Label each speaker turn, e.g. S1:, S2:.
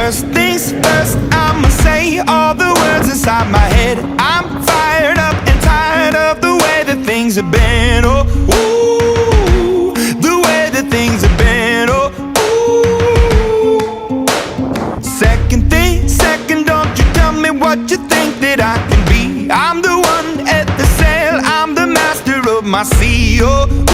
S1: First things first, I'ma say all the words inside my head. I'm fired up and tired of the way that things have been. Oh, ooh, the way that things have been. Oh, ooh. Second thing, second, don't you tell me what you think that I can be. I'm the one at the sail, I'm the master of my sea. Oh.